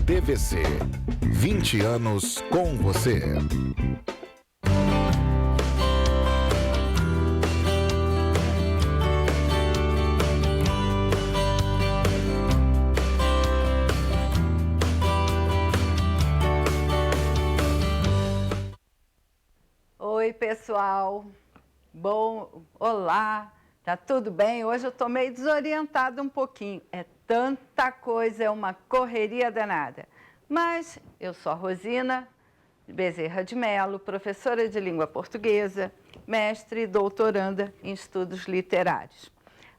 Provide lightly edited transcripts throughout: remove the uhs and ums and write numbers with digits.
TVC, 20 anos com você. Oi, pessoal. Olá, tá tudo bem? Hoje eu tô meio desorientada um pouquinho. É tanta coisa, é uma correria danada. Mas eu sou a Rosina Bezerra de Mello, professora de língua portuguesa, mestre e doutoranda em estudos literários.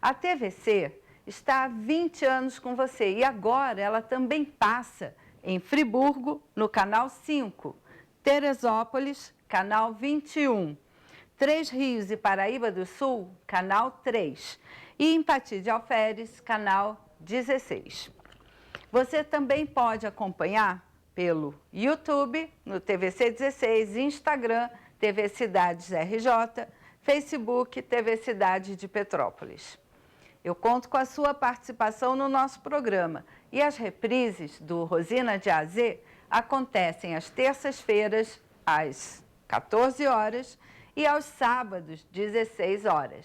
A TVC está há 20 anos com você e agora ela também passa em Friburgo, no canal 5, Teresópolis, canal 21, Três Rios e Paraíba do Sul, canal 3, e em Pati de Alferes, canal 16. Você também pode acompanhar pelo YouTube, no TVC 16, Instagram, TV Cidades RJ, Facebook, TV Cidade de Petrópolis. Eu conto com a sua participação no nosso programa e as reprises do Rosina de A a Z acontecem às terças-feiras, às 14 horas e aos sábados, 16 horas.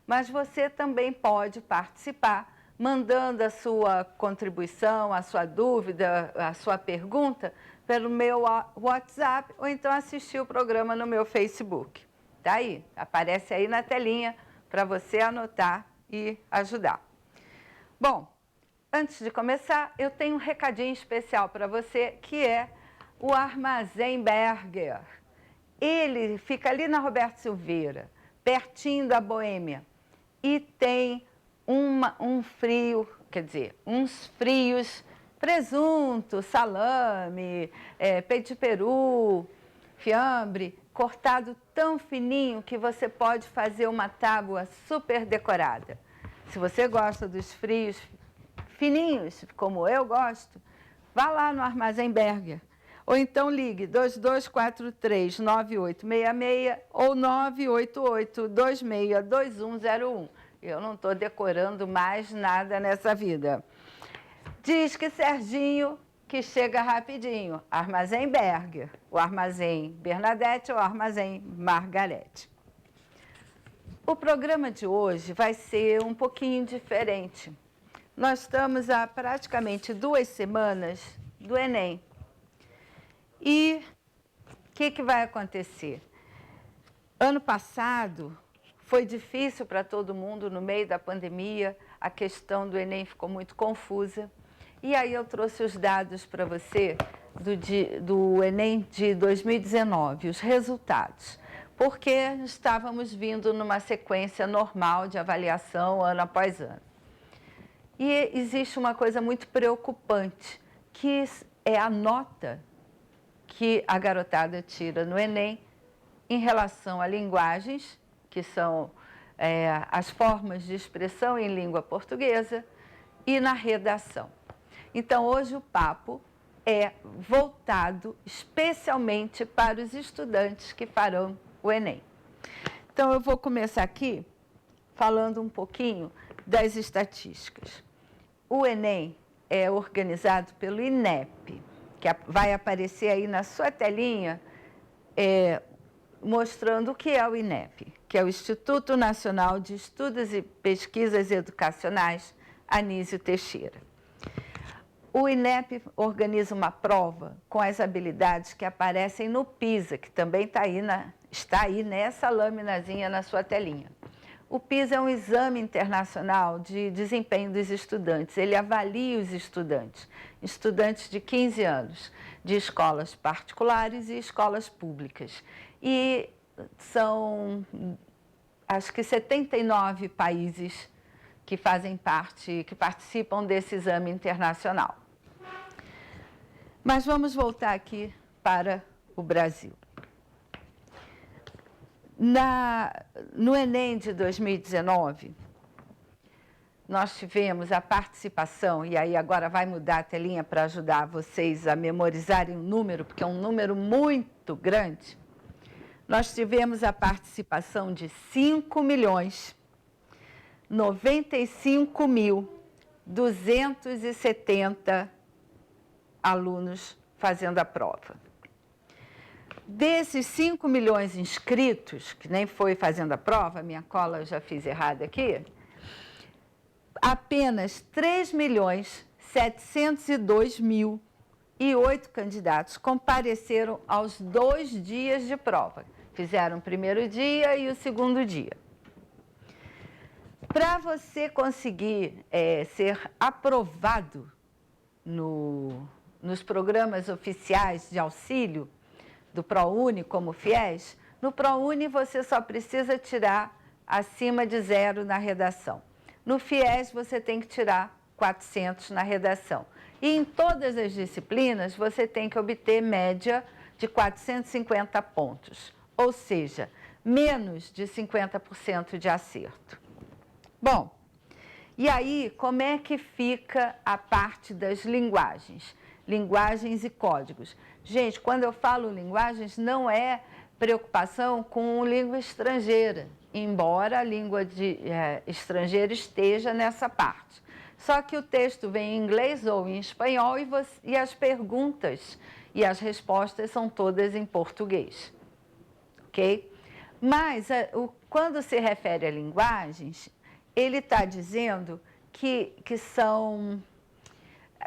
Mas você também pode participar mandando a sua contribuição, a sua dúvida, a sua pergunta pelo meu WhatsApp ou então assistir o programa no meu Facebook. Tá aí, aparece aí na telinha para você anotar e ajudar. Bom, antes de começar, eu tenho um recadinho especial para você, que é o Armazém Berger. Ele fica ali na Roberto Silveira, pertinho da Boêmia, e tem uns frios, presunto, salame, peito de peru, fiambre, cortado tão fininho que você pode fazer uma tábua super decorada. Se você gosta dos frios fininhos, como eu gosto, vá lá no Armazém Berger. Ou então ligue 2243-9866 ou 988-262101. Eu não estou decorando mais nada nessa vida. Diz que Serginho, que chega rapidinho. Armazém Berger, o Armazém Bernadette ou o Armazém Margarete. O programa de hoje vai ser um pouquinho diferente. Nós estamos há praticamente 2 semanas do Enem. E o que vai acontecer? Ano passado foi difícil para todo mundo no meio da pandemia, a questão do Enem ficou muito confusa. E aí eu trouxe os dados para você do Enem de 2019, os resultados, porque estávamos vindo numa sequência normal de avaliação ano após ano. E existe uma coisa muito preocupante, que é a nota que a garotada tira no Enem em relação a linguagens, que são as formas de expressão em língua portuguesa, e na redação. Então, hoje o papo é voltado especialmente para os estudantes que farão o Enem. Então, eu vou começar aqui falando um pouquinho das estatísticas. O Enem é organizado pelo INEP, que vai aparecer aí na sua telinha, mostrando o que é o INEP, que é o Instituto Nacional de Estudos e Pesquisas Educacionais, Anísio Teixeira. O INEP organiza uma prova com as habilidades que aparecem no PISA, que também está aí nessa laminazinha na sua telinha. O PISA é um exame internacional de desempenho dos estudantes. Ele avalia os estudantes de 15 anos, de escolas particulares e escolas públicas. E são, acho que 79 países que fazem parte, que participam desse exame internacional. Mas vamos voltar aqui para o Brasil. No Enem de 2019, nós tivemos a participação, e aí agora vai mudar a telinha para ajudar vocês a memorizarem o número, porque é um número muito grande, nós tivemos a participação de 5.095.270 alunos fazendo a prova. Desses 5 milhões inscritos, que nem foi fazendo a prova, minha cola eu já fiz errado aqui, apenas 3.702.008 candidatos compareceram aos 2 dias de prova. Fizeram o primeiro dia e o segundo dia. Para você conseguir ser aprovado nos programas oficiais de auxílio do ProUni como FIES, no ProUni você só precisa tirar acima de 0 na redação. No FIES você tem que tirar 400 na redação. E em todas as disciplinas você tem que obter média de 450 pontos, ou seja, menos de 50% de acerto. Bom, e aí como é que fica a parte das linguagens? Linguagens e códigos. Gente, quando eu falo linguagens, não é preocupação com língua estrangeira, embora a língua estrangeira esteja nessa parte. Só que o texto vem em inglês ou em espanhol e as perguntas e as respostas são todas em português, ok? Mas quando se refere a linguagens, ele está dizendo que são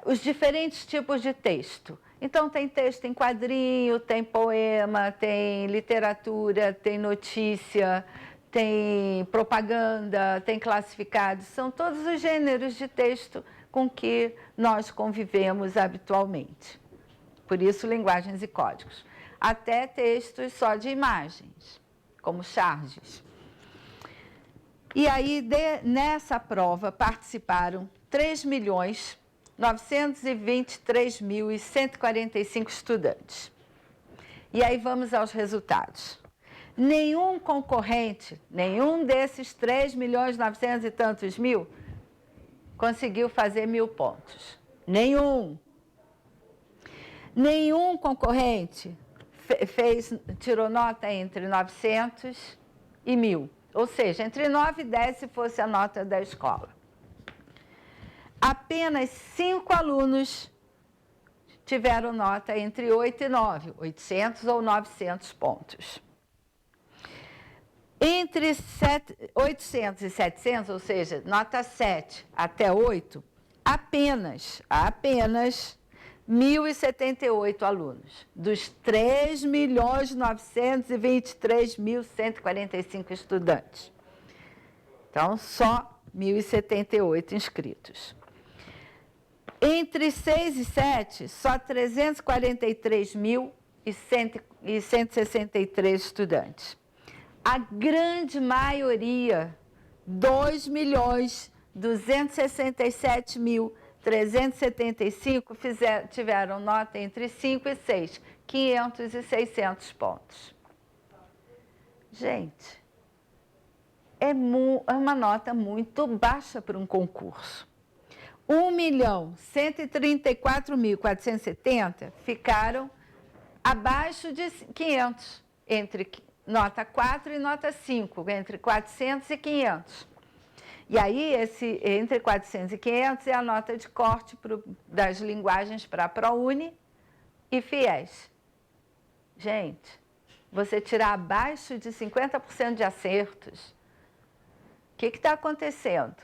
os diferentes tipos de texto. Então, tem texto em quadrinho, tem poema, tem literatura, tem notícia, tem propaganda, tem classificados. São todos os gêneros de texto com que nós convivemos habitualmente. Por isso, linguagens e códigos. Até textos só de imagens, como charges. E aí, nessa prova, participaram 3.923.145 estudantes. E aí vamos aos resultados. Nenhum concorrente, nenhum desses 3.900 e tantos mil, conseguiu fazer 1.000 pontos. Nenhum. Nenhum concorrente tirou nota entre 900 e 1.000. Ou seja, entre 9 e 10 se fosse a nota da escola. Apenas 5 alunos tiveram nota entre 8 e 9, 800 ou 900 pontos. Entre 800 e 700, ou seja, nota 7 até 8, apenas 1.078 alunos, dos 3.923.145 estudantes. Então, só 1.078 inscritos. Entre 6 e 7, só 343.163 estudantes. A grande maioria, 2.267.375 tiveram nota entre 5 e 6, 500 e 600 pontos. Gente, é uma nota muito baixa para um concurso. 1.134.470 ficaram abaixo de 500, entre nota 4 e nota 5, entre 400 e 500. E aí, entre 400 e 500 é a nota de corte das linguagens para a ProUni e FIES. Gente, você tirar abaixo de 50% de acertos, o que está acontecendo?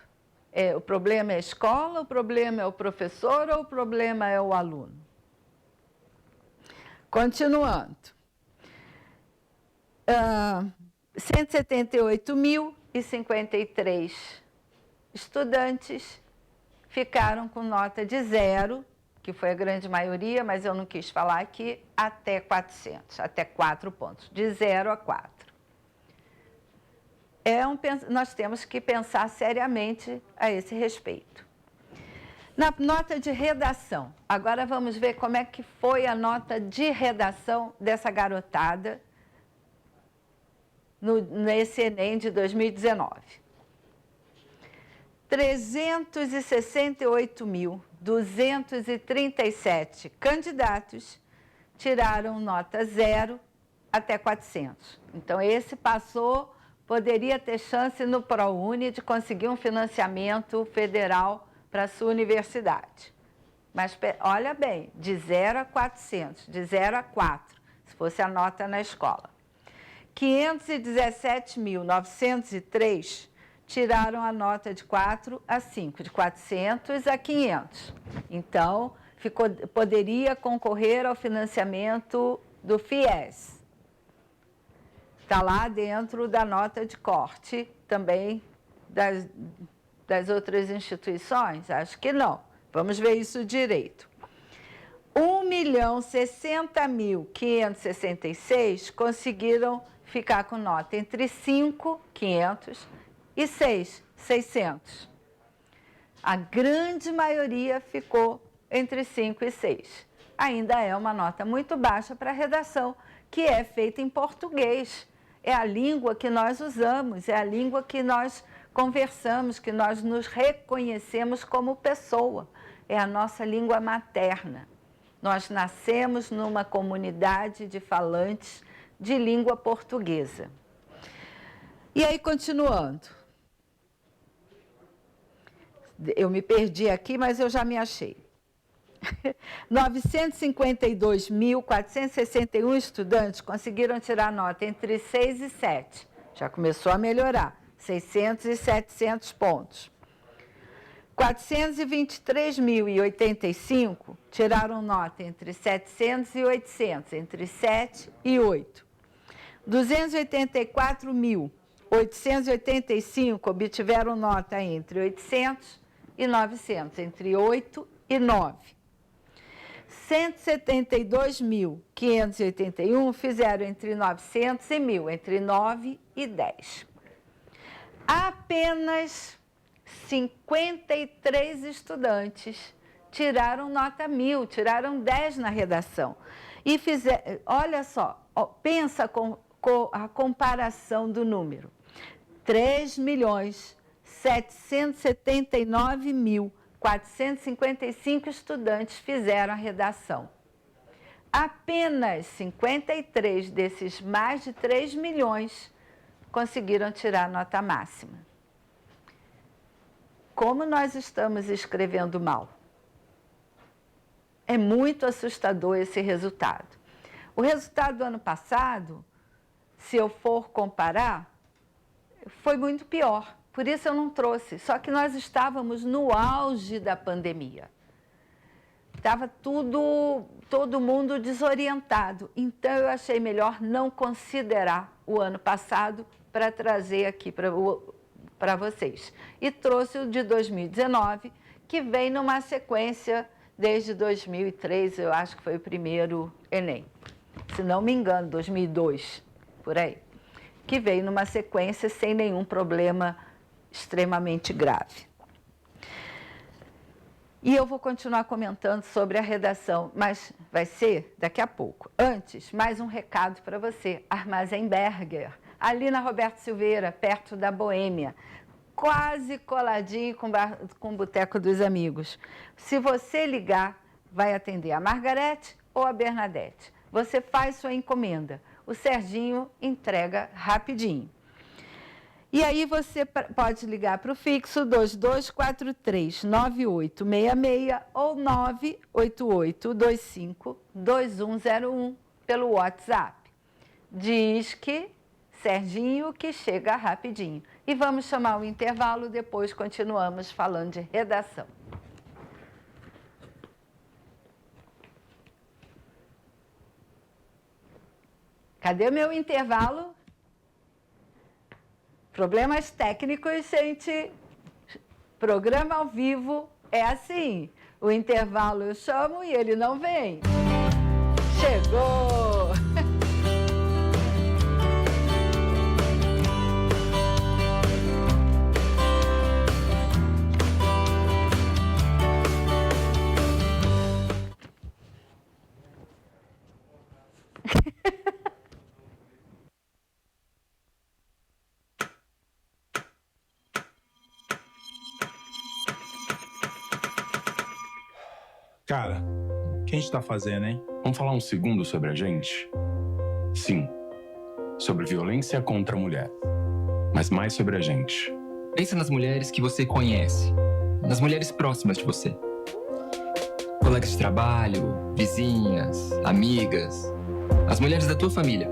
O problema é a escola, o problema é o professor ou o problema é o aluno? Continuando. 178.053 estudantes ficaram com nota de 0, que foi a grande maioria, mas eu não quis falar aqui, até 400, até 4 pontos, de 0 a 4. Nós temos que pensar seriamente a esse respeito. Na nota de redação, agora vamos ver como é que foi a nota de redação dessa garotada nesse Enem de 2019. 368.237 candidatos tiraram nota 0 até 400. Então, esse passou, poderia ter chance no ProUni de conseguir um financiamento federal para a sua universidade. Mas, olha bem, de 0 a 400, de 0 a 4, se fosse a nota na escola. 517.903 tiraram a nota de 4 a 5, de 400 a 500. Então, poderia concorrer ao financiamento do FIES. Está lá dentro da nota de corte também das outras instituições? Acho que não. Vamos ver isso direito. 1.060.566 conseguiram ficar com nota entre 5, 500, e 6, 600. A grande maioria ficou entre 5 e 6. Ainda é uma nota muito baixa para a redação, que é feita em português. É a língua que nós usamos, é a língua que nós conversamos, que nós nos reconhecemos como pessoa. É a nossa língua materna. Nós nascemos numa comunidade de falantes de língua portuguesa. E aí, continuando. Eu me perdi aqui, mas eu já me achei. 952.461 estudantes conseguiram tirar nota entre 6 e 7. Já começou a melhorar, 600 e 700 pontos. 423.085 tiraram nota entre 700 e 800, entre 7 e 8. 284.885 obtiveram nota entre 800 e 900, entre 8 e 9. 172.581 fizeram entre 900 e 1.000, entre 9 e 10. Apenas 53 estudantes tiraram nota 1.000, tiraram 10 na redação. E fizeram, olha só, pensa com a comparação do número. 3.779.455 estudantes fizeram a redação. Apenas 53 desses mais de 3 milhões conseguiram tirar a nota máxima. Como nós estamos escrevendo mal? É muito assustador esse resultado. O resultado do ano passado, se eu for comparar, foi muito pior. Por isso eu não trouxe. Só que nós estávamos no auge da pandemia. Estava todo mundo desorientado. Então eu achei melhor não considerar o ano passado para trazer aqui para vocês. E trouxe o de 2019, que vem numa sequência desde 2003, eu acho que foi o primeiro Enem. Se não me engano, 2002, por aí. Que veio numa sequência sem nenhum problema extremamente grave. E eu vou continuar comentando sobre a redação, mas vai ser daqui a pouco. Antes, mais um recado para você. Armazém Berger, ali na Roberto Silveira, perto da Boêmia, quase coladinho com o Boteco dos Amigos. Se você ligar, vai atender a Margarete ou a Bernadette. Você faz sua encomenda. O Serginho entrega rapidinho. E aí você pode ligar para o fixo 2243-9866 ou 98825-2101 pelo WhatsApp. Diz que Serginho que chega rapidinho. E vamos chamar o intervalo, depois continuamos falando de redação. Cadê o meu intervalo? Problemas técnicos, gente. Programa ao vivo é assim. O intervalo eu chamo e ele não vem. Chegou! Cara, o que a gente tá fazendo, hein? Vamos falar um segundo sobre a gente? Sim, sobre violência contra a mulher, mas mais sobre a gente. Pensa nas mulheres que você conhece, nas mulheres próximas de você. Colegas de trabalho, vizinhas, amigas, as mulheres da tua família.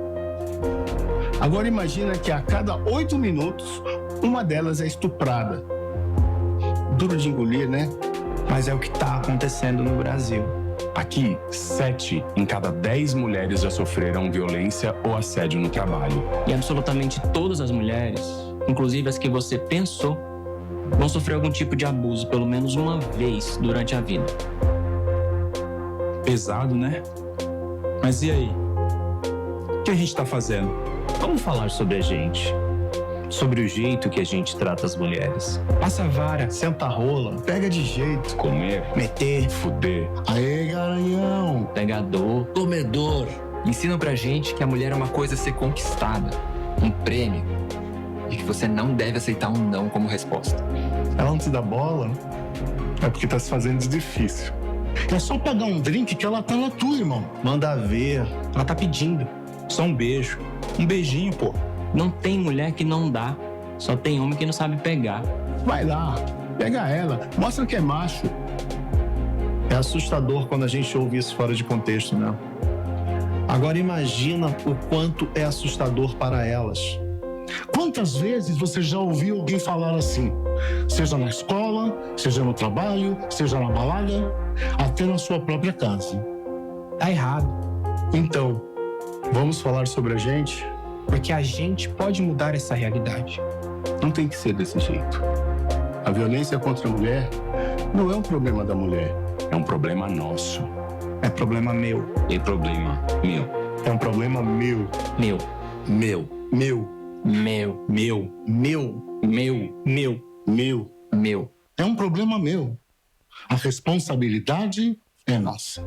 Agora imagina que a cada 8 minutos, uma delas é estuprada. Duro de engolir, né? Mas é o que está acontecendo no Brasil. Aqui, 7 em cada 10 mulheres já sofreram violência ou assédio no trabalho. E absolutamente todas as mulheres, inclusive as que você pensou, vão sofrer algum tipo de abuso pelo menos uma vez durante a vida. Pesado, né? Mas e aí? O que a gente está fazendo? Vamos falar sobre a gente. Sobre o jeito que a gente trata as mulheres. Passa a vara, senta a rola, pega de jeito. Comer, Meter. fuder. Aê, garanhão. Pegador. Comedor. Ensinam pra gente que a mulher é uma coisa a ser conquistada, um prêmio, e que você não deve aceitar um não como resposta. Ela não te dá bola, é porque tá se fazendo de difícil. É só pegar um drink que ela tá na tua, irmão. Manda ver. Ela tá pedindo. Só um beijo. Um beijinho, pô. Não tem mulher que não dá. Só tem homem que não sabe pegar. Vai lá, pega ela, mostra que é macho. É assustador quando a gente ouve isso fora de contexto, né? Agora imagina o quanto é assustador para elas. Quantas vezes você já ouviu alguém falar assim? Seja na escola, seja no trabalho, seja na balada, até na sua própria casa. Tá errado. Então, vamos falar sobre a gente? Porque a gente pode mudar essa realidade. Não tem que ser desse jeito. A violência contra a mulher não é um problema da mulher. É um problema nosso. É problema meu. É problema meu. É um problema meu. Meu. Meu. Meu. Meu. Meu. Meu. Meu. Meu. Meu. Meu. É um problema meu. A responsabilidade é nossa.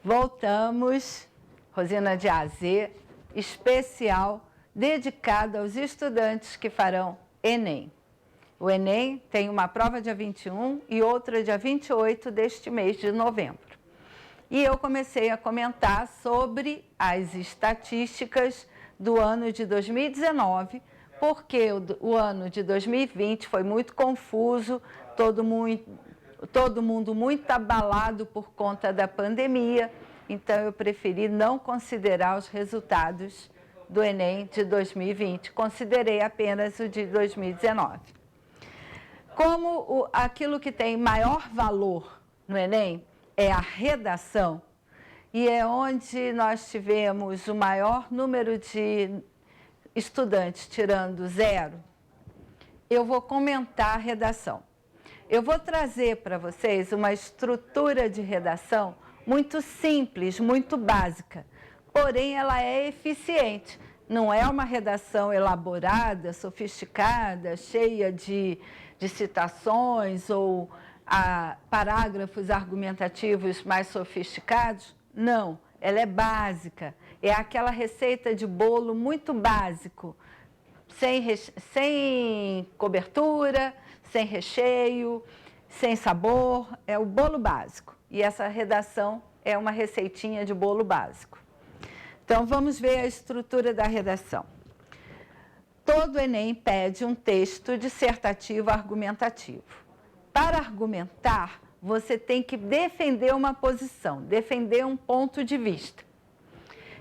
Voltamos, Rosina de AZ, especial dedicado aos estudantes que farão Enem. O Enem tem uma prova dia 21 e outra dia 28 deste mês de novembro. E eu comecei a comentar sobre as estatísticas do ano de 2019, porque o ano de 2020 foi muito confuso, todo mundo muito abalado por conta da pandemia, então eu preferi não considerar os resultados do Enem de 2020, considerei apenas o de 2019. Como aquilo que tem maior valor no Enem é a redação, e é onde nós tivemos o maior número de estudantes tirando 0, eu vou comentar a redação. Eu vou trazer para vocês uma estrutura de redação muito simples, muito básica, porém ela é eficiente. Não é uma redação elaborada, sofisticada, cheia de citações ou parágrafos argumentativos mais sofisticados. Não, ela é básica. É aquela receita de bolo muito básico, sem cobertura, sem recheio, sem sabor, é o bolo básico. E essa redação é uma receitinha de bolo básico. Então, vamos ver a estrutura da redação. Todo Enem pede um texto dissertativo argumentativo. Para argumentar, você tem que defender uma posição, defender um ponto de vista.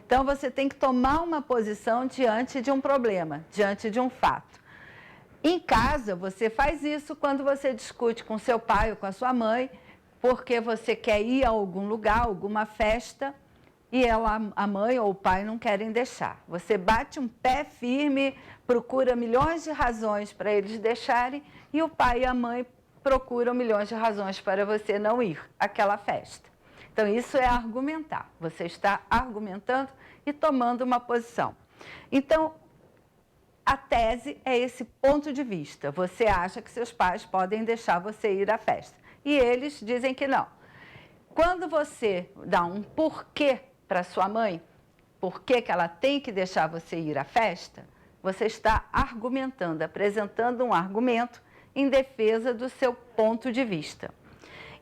Então, você tem que tomar uma posição diante de um problema, diante de um fato. Em casa, você faz isso quando você discute com seu pai ou com a sua mãe, porque você quer ir a algum lugar, alguma festa, e a mãe ou o pai não querem deixar. Você bate um pé firme, procura milhões de razões para eles deixarem, e o pai e a mãe procuram milhões de razões para você não ir àquela festa. Então, isso é argumentar. Você está argumentando e tomando uma posição. Então, a tese é esse ponto de vista. Você acha que seus pais podem deixar você ir à festa. E eles dizem que não. Quando você dá um porquê para sua mãe, por que ela tem que deixar você ir à festa, você está argumentando, apresentando um argumento em defesa do seu ponto de vista.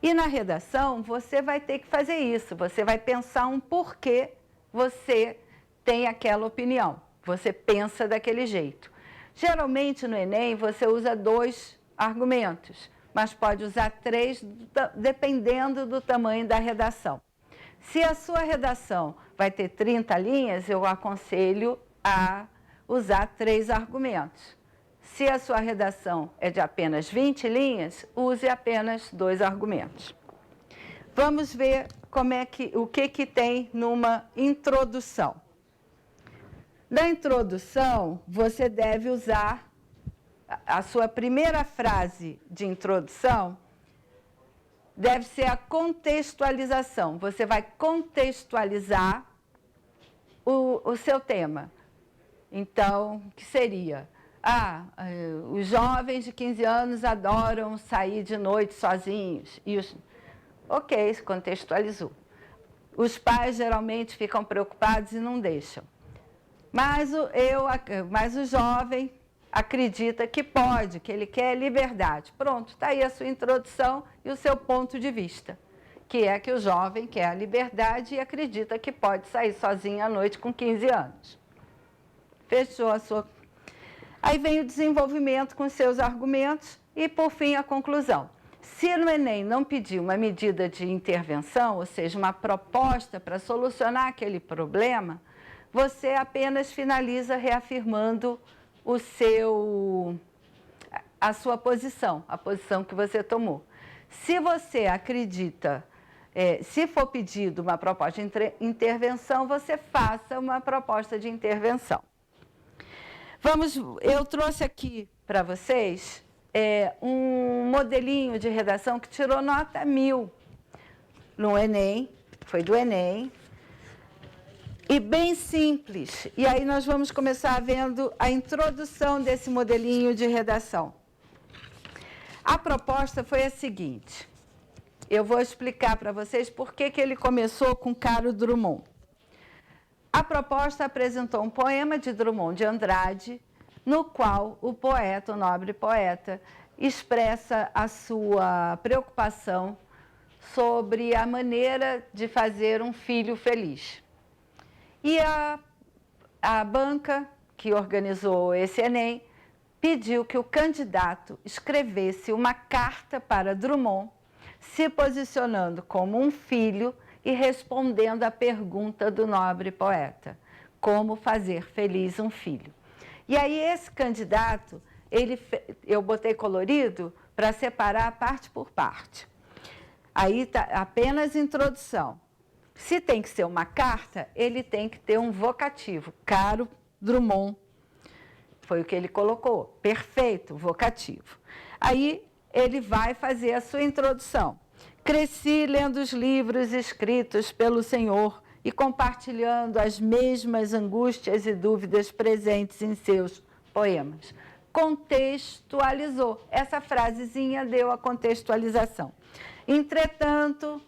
E na redação, você vai ter que fazer isso, você vai pensar um porquê você tem aquela opinião, você pensa daquele jeito. Geralmente no Enem você usa 2 argumentos, mas pode usar 3 dependendo do tamanho da redação. Se a sua redação vai ter 30 linhas, eu aconselho a usar 3 argumentos. Se a sua redação é de apenas 20 linhas, use apenas 2 argumentos. Vamos ver o que tem numa introdução. Na introdução, você deve usar a sua primeira frase de introdução, deve ser a contextualização. Você vai contextualizar o seu tema. Então, o que seria? Os jovens de 15 anos adoram sair de noite sozinhos. Ok, contextualizou. Os pais geralmente ficam preocupados e não deixam. Mas o jovem acredita que pode, que ele quer liberdade. Pronto, está aí a sua introdução e o seu ponto de vista, que é que o jovem quer a liberdade e acredita que pode sair sozinho à noite com 15 anos. Fechou a sua... Aí vem o desenvolvimento com seus argumentos e, por fim, a conclusão. Se no Enem não pedir uma medida de intervenção, ou seja, uma proposta para solucionar aquele problema, você apenas finaliza reafirmando a sua posição, a posição que você tomou. Se você acredita, se for pedido uma proposta de intervenção, você faça uma proposta de intervenção. Eu trouxe aqui para vocês um modelinho de redação que tirou nota 1000 no Enem, foi do Enem, e bem simples. E aí nós vamos começar vendo a introdução desse modelinho de redação. A proposta foi a seguinte, eu vou explicar para vocês por que ele começou com Caro Drummond. A proposta apresentou um poema de Drummond de Andrade, no qual o poeta, o nobre poeta, expressa a sua preocupação sobre a maneira de fazer um filho feliz. E a banca que organizou esse Enem pediu que o candidato escrevesse uma carta para Drummond, se posicionando como um filho e respondendo à pergunta do nobre poeta, como fazer feliz um filho. E aí esse candidato, eu botei colorido para separar parte por parte. Aí está apenas introdução. Se tem que ser uma carta, ele tem que ter um vocativo. Caro Drummond, foi o que ele colocou. Perfeito, vocativo. Aí ele vai fazer a sua introdução. Cresci lendo os livros escritos pelo Senhor e compartilhando as mesmas angústias e dúvidas presentes em seus poemas. Contextualizou. Essa frasezinha deu a contextualização. Entretanto,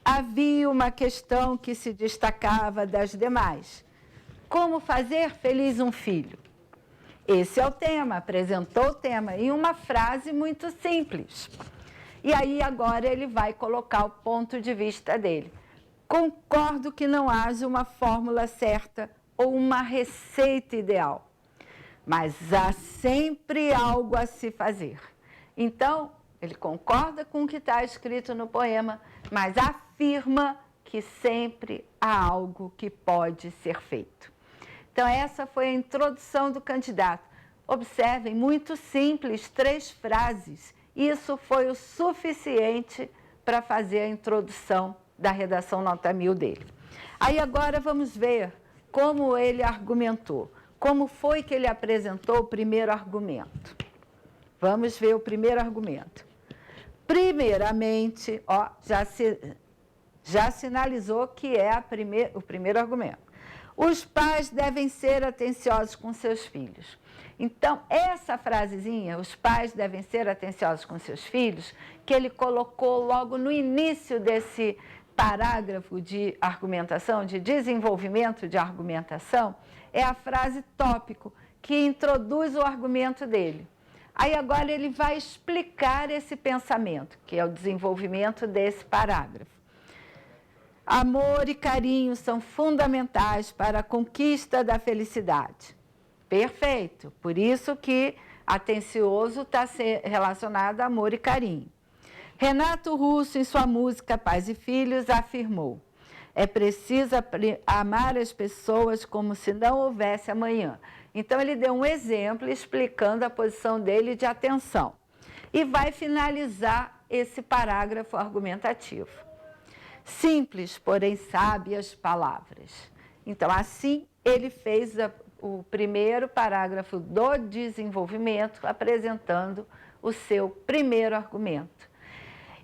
havia uma questão que se destacava das demais. Como fazer feliz um filho? Esse é o tema, apresentou o tema em uma frase muito simples. E aí agora ele vai colocar o ponto de vista dele. Concordo que não haja uma fórmula certa ou uma receita ideal, mas há sempre algo a se fazer. Então, ele concorda com o que está escrito no poema, mas afirma que sempre há algo que pode ser feito. Então, essa foi a introdução do candidato. Observem, muito simples, 3 frases. Isso foi o suficiente para fazer a introdução da redação nota 1000 dele. Aí agora vamos ver como ele argumentou. Como foi que ele apresentou o primeiro argumento? Vamos ver o primeiro argumento. Primeiramente, já sinalizou que é o primeiro argumento. Os pais devem ser atenciosos com seus filhos. Então, essa frasezinha, os pais devem ser atenciosos com seus filhos, que ele colocou logo no início parágrafo de argumentação, de desenvolvimento de argumentação, é a frase tópico, que introduz o argumento dele. Aí agora ele vai explicar esse pensamento, que é o desenvolvimento desse parágrafo. Amor e carinho são fundamentais para a conquista da felicidade. Perfeito, por isso que atencioso está relacionado a amor e carinho. Renato Russo, em sua música Pais e Filhos, afirmou: é preciso amar as pessoas como se não houvesse amanhã. Então, ele deu um exemplo explicando a posição dele de atenção. E vai finalizar esse parágrafo argumentativo. Simples, porém sábias palavras. Então, assim, ele fez o primeiro parágrafo do desenvolvimento, apresentando o seu primeiro argumento.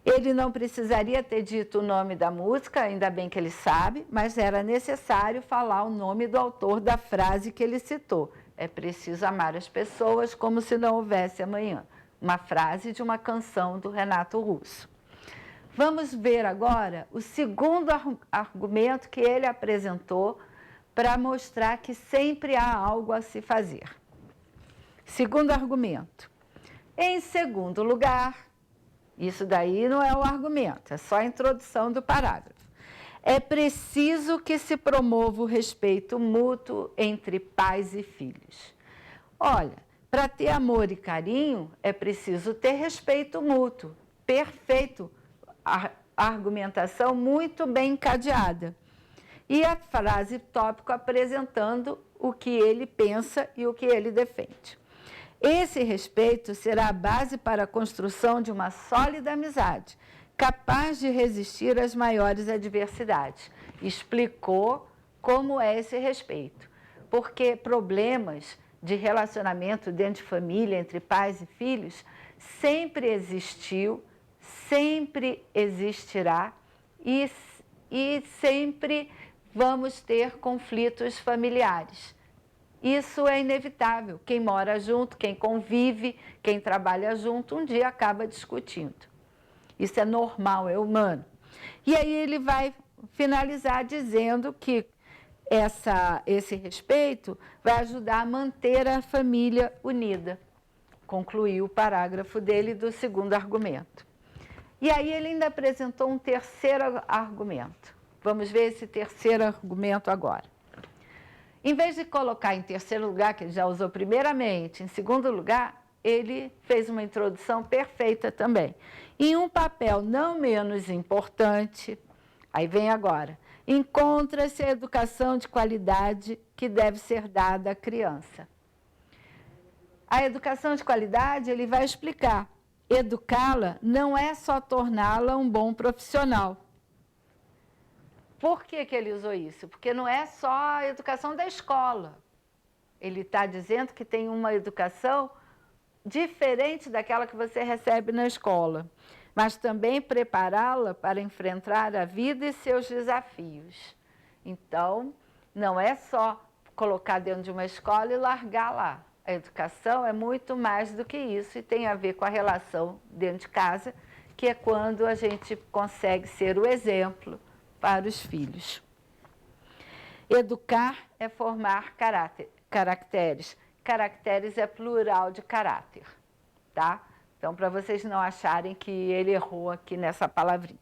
Ele não precisaria ter dito o nome da música, ainda bem que ele sabe, mas era necessário falar o nome do autor da frase que ele citou. É preciso amar as pessoas como se não houvesse amanhã. Uma frase de uma canção do Renato Russo. Vamos ver agora o segundo argumento que ele apresentou para mostrar que sempre há algo a se fazer. Segundo argumento. Em segundo lugar, isso daí não é o argumento, é só a introdução do parágrafo. É preciso que se promova o respeito mútuo entre pais e filhos. Olha, para ter amor e carinho, é preciso ter respeito mútuo. Perfeito. A argumentação muito bem encadeada. E a frase tópico apresentando o que ele pensa e o que ele defende. Esse respeito será a base para a construção de uma sólida amizade, capaz de resistir às maiores adversidades. Explicou como é esse respeito. Porque problemas de relacionamento dentro de família, entre pais e filhos, sempre existiu, sempre existirá e sempre vamos ter conflitos familiares. Isso é inevitável. Quem mora junto, quem convive, quem trabalha junto, um dia acaba discutindo. Isso é normal, é humano. E aí ele vai finalizar dizendo que esse respeito vai ajudar a manter a família unida. Concluiu o parágrafo dele do segundo argumento. E aí ele ainda apresentou um terceiro argumento. Vamos ver esse terceiro argumento agora. Em vez de colocar em terceiro lugar, que ele já usou primeiramente, em segundo lugar, ele fez uma introdução perfeita também. Em um papel não menos importante, aí vem agora, encontra-se a educação de qualidade que deve ser dada à criança. A educação de qualidade, ele vai explicar. Educá-la não é só torná-la um bom profissional. Por que ele usou isso? Porque não é só a educação da escola. Ele está dizendo que tem uma educação diferente daquela que você recebe na escola, mas também prepará-la para enfrentar a vida e seus desafios. Então, não é só colocar dentro de uma escola e largar lá. A educação é muito mais do que isso e tem a ver com a relação dentro de casa, que é quando a gente consegue ser o exemplo para os filhos. Educar é formar caracteres. Caracteres é plural de caráter, tá? Então, para vocês não acharem que ele errou aqui nessa palavrinha.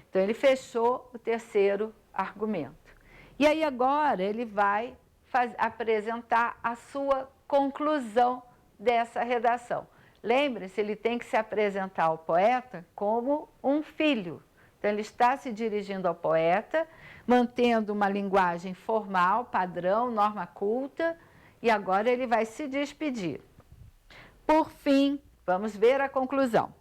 Então, ele fechou o terceiro argumento. E aí, agora, ele vai apresentar a sua conclusão dessa redação. Lembre-se, ele tem que se apresentar ao poeta como um filho. Então, ele está se dirigindo ao poeta, mantendo uma linguagem formal, padrão, norma culta, e agora ele vai se despedir. Por fim, vamos ver a conclusão.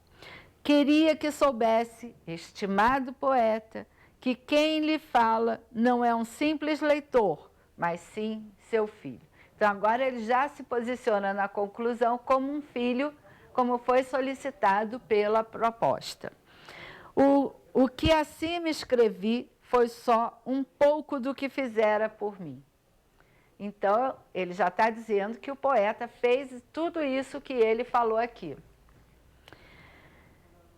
Queria que soubesse, estimado poeta, que quem lhe fala não é um simples leitor, mas sim seu filho. Então, agora ele já se posiciona na conclusão como um filho, como foi solicitado pela proposta. O que acima escrevi foi só um pouco do que fizera por mim. Então, ele já está dizendo que o poeta fez tudo isso que ele falou aqui.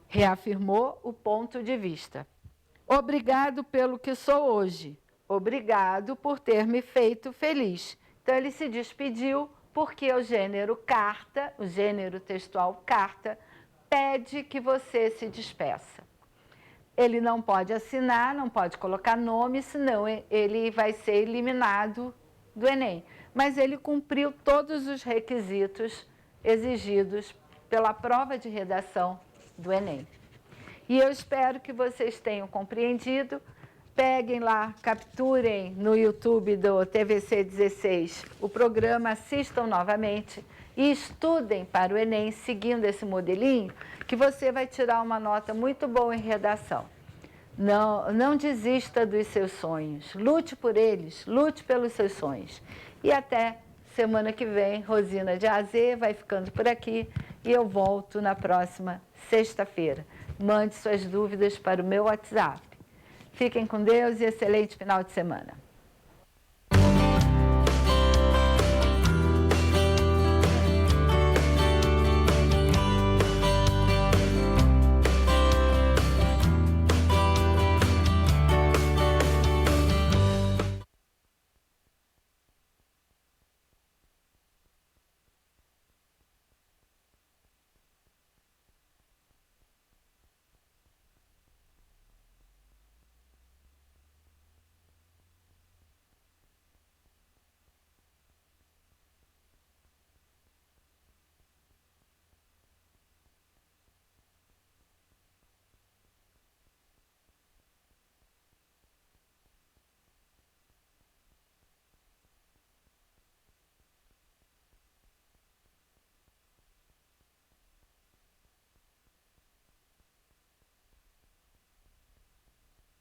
Reafirmou o ponto de vista. Obrigado pelo que sou hoje. Obrigado por ter me feito feliz. Então, ele se despediu porque o gênero carta, o gênero textual carta, pede que você se despeça. Ele não pode assinar, não pode colocar nome, senão ele vai ser eliminado do Enem. Mas ele cumpriu todos os requisitos exigidos pela prova de redação do Enem. E eu espero que vocês tenham compreendido. Peguem lá, capturem no YouTube do TVC 16 o programa, assistam novamente e estudem para o Enem seguindo esse modelinho, que você vai tirar uma nota muito boa em redação. Não desista dos seus sonhos, lute por eles, lute pelos seus sonhos. E até semana que vem, Rosina de AZ vai ficando por aqui e eu volto na próxima sexta-feira. Mande suas dúvidas para o meu WhatsApp. Fiquem com Deus e excelente final de semana.